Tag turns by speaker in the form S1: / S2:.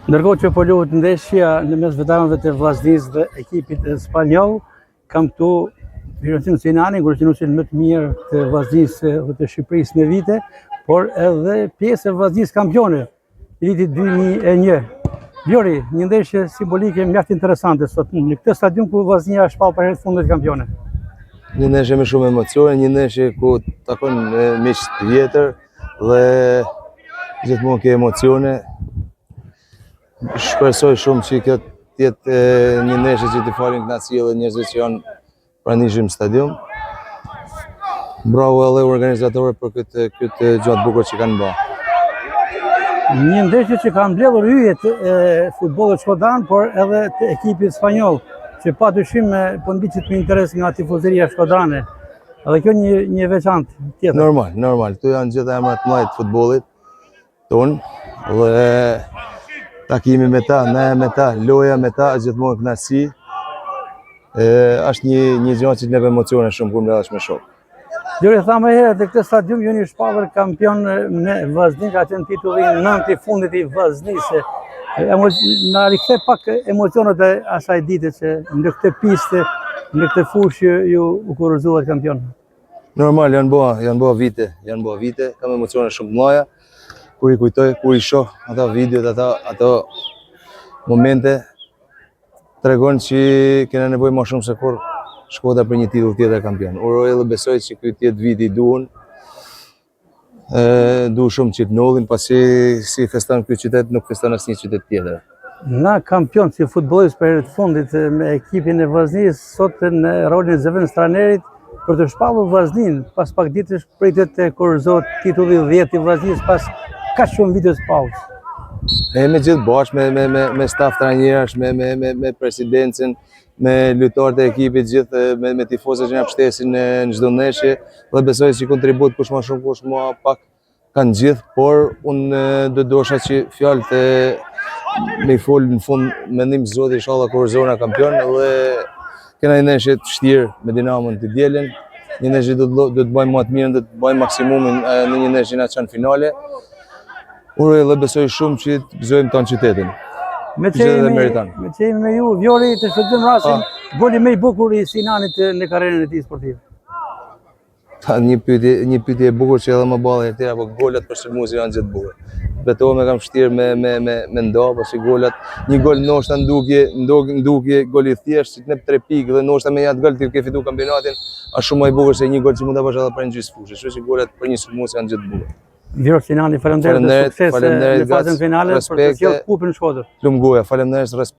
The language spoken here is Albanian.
S1: Ndërkohë që po luhet ndeshja në mes veteranëve të Vllaznisë dhe ekipit spanjoll, kam këtu Virentin Sinani, golqenuesin më të mirë të Vllaznisë dhe të Shqipërisë me vite, por edhe pjesë e Vllaznisë kampione i vitit 2001. Vjori, një ndeshje simbolike mjaft interesante sot në këtë stadium ku Vllaznia është shpall për herë të fundit kampione.
S2: Një ndeshje me shumë emocione, një ndeshje ku takon miq të vjetër dhe gjithmonë ke emocione. Shpresoj shumë që kjo të jetë një ndeshje që t'i falin kënaqësi edhe njerëzit që janë pranishëm në stadium. Bravo edhe organizatorëve për këtë gjatë bukur që kanë bërë.
S1: Një ndeshje që ka mbledhur yjet e futbollit shkodan, por edhe të ekipit spanjoll, që padyshim po ndiqet me interes nga tifozëria shkodane. Edhe kjo një veçantë tjetër.
S2: Normal. Këtu janë gjithë emrat të mëdha të futbollit ton dhe takimi me ta, ne me ta, loja me ta, gjithmonë kënaqësi. Është një gjë që neve emocione shumë kur mbledhesh me shok.
S1: Gjori, thamë herë të këtë stadium jeni shpallur kampion me Vllaznin, ka qenë titulli 9 i fundit i Vllaznisë. Na rikthe pak emocionet e asaj dite që në këtë pistë, në këtë fushë ju u kurorëzuat kampion.
S2: Normal, janë bë vite, kam emocione shumë të mëdha. Kur i kujtoj, kur i shoh ata videot, ato momente, tregon që kena nevojë më shumë se kur Shkoda për një titull tjetër kampion. Uroj edhe besoj që ky të jetë viti i duhur. Du shumë që të ndodhin, pasi si feston ky qytet, nuk feston asnjë qytet tjetër.
S1: Na kampion si futbollist për herë të fundit me ekipin e Vllaznisë, sot në rolin e zëvendës trajnerit për të shpallur Vllaznin, pas pak ditësh pritet të kurorëzohet titulli 10 i Vllaznisë pas kaq shumë viteve pauzë.
S2: Me gjithë bashkë, me staf trajnerash, me presidencën, me lojtarët e ekipit, gjithë me tifozët që na mbështesin në çdo ndeshje, dhe besoj që kontribut kush më shumë, kush më pak kanë gjithë, por unë do dosha që fjalët me i fol në fund mendim Zoti inshallah kurorëzona kampion dhe kena një ndeshje të vështirë me Dinamon të dielën. Një ndeshje do të bëjmë më të mirën, do të bëjmë maksimumin në një ndeshje në çan finale. Uroj dhe besoj shumë që të gëzojmë tonë qytetin.
S1: Me që jemi me ju, Vjori, të shfrytëzojmë rastin, goli më i bukur i Sinanit në karrierën e tij sportive.
S2: Një pyetje e bukur që edhe më ballë herë tjera, po golat për Shërmuzi janë gjithë bukur. Betohem e kam vështirë me ndo, pasi golat, një gol ndoshta ndukje gol i thjeshtë, që të jep 3 pikë dhe ndoshta me atë gol ti ke fituar kampionatin, është shumë më i bukur se një gol që mund ta bësh edhe për një gjysmë fushë. Kështu që golat për një Shërmuz janë gjithë bukur.
S1: Vjor Sinani, faleminderit dhe sukses në fazën finale për të sjellë kupën në Shkodër.
S2: Plumgoja, faleminderit.